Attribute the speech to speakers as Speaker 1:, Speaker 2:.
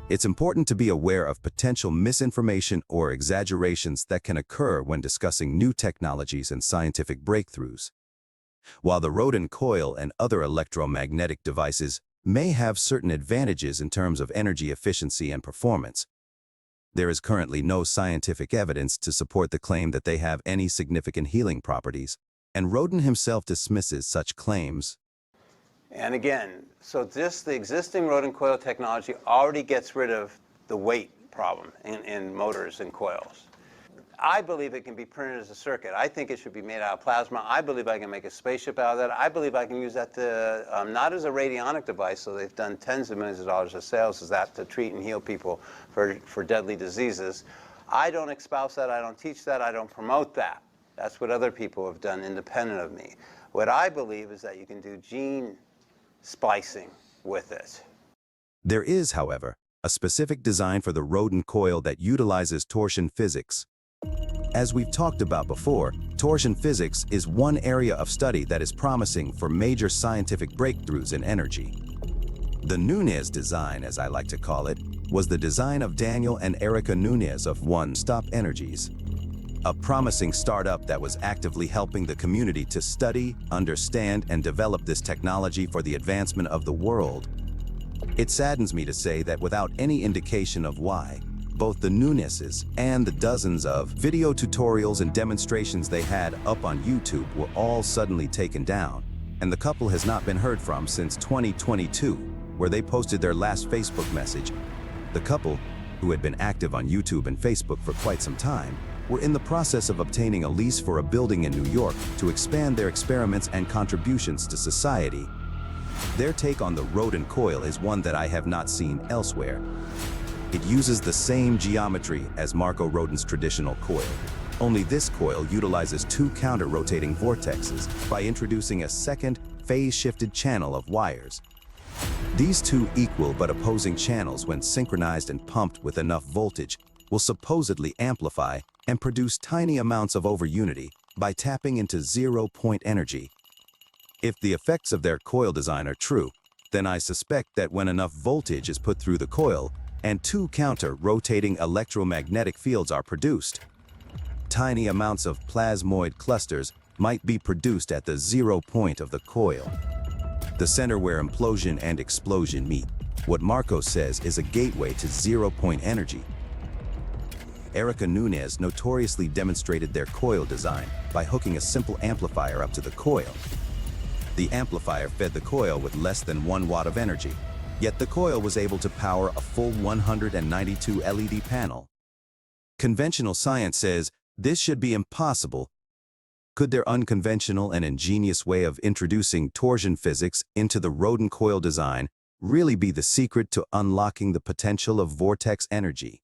Speaker 1: It's important to be aware of potential misinformation or exaggerations that can occur when discussing new technologies and scientific breakthroughs. While the rodent coil and other electromagnetic devices may have certain advantages in terms of energy efficiency and performance, there is currently no scientific evidence to support the claim that they have any significant healing properties, and Roden himself dismisses such claims.
Speaker 2: And again, so the existing rodent coil technology already gets rid of the weight problem in motors and coils. I believe it can be printed as a circuit. I think it should be made out of plasma. I believe I can make a spaceship out of that. I believe I can use that to, not as a radionic device, so they've done tens of millions of dollars of sales as that to treat and heal people for deadly diseases. I don't espouse that. I don't teach that. I don't promote that. That's what other people have done independent of me. What I believe is that you can do gene splicing with it.
Speaker 1: There is, however, a specific design for the rodent coil that utilizes torsion physics. As we've talked about before, torsion physics is one area of study that is promising for major scientific breakthroughs in energy. The Nunez design, as I like to call it, was the design of Daniel and Erica Nunez of One Stop Energies, a promising startup that was actively helping the community to study, understand, and develop this technology for the advancement of the world. It saddens me to say that without any indication of why, both the Nunezes and the dozens of video tutorials and demonstrations they had up on YouTube were all suddenly taken down, and the couple has not been heard from since 2022, where they posted their last Facebook message. The couple, who had been active on YouTube and Facebook for quite some time, were in the process of obtaining a lease for a building in New York to expand their experiments and contributions to society. Their take on the rodent coil is one that I have not seen elsewhere. It uses the same geometry as Marco Rodin's traditional coil, only this coil utilizes two counter-rotating vortexes by introducing a second phase-shifted channel of wires. These two equal but opposing channels, when synchronized and pumped with enough voltage, will supposedly amplify and produce tiny amounts of overunity by tapping into zero-point energy. If the effects of their coil design are true, then I suspect that when enough voltage is put through the coil and two counter-rotating electromagnetic fields are produced, tiny amounts of plasmoid clusters might be produced at the 0 point of the coil, the center where implosion and explosion meet. What Marco says is a gateway to 0-point energy. Erica Nunez notoriously demonstrated their coil design by hooking a simple amplifier up to the coil. The amplifier fed the coil with less than 1 watt of energy, yet the coil was able to power a full 192 LED panel. Conventional science says this should be impossible. Could their unconventional and ingenious way of introducing torsion physics into the rodent coil design really be the secret to unlocking the potential of vortex energy?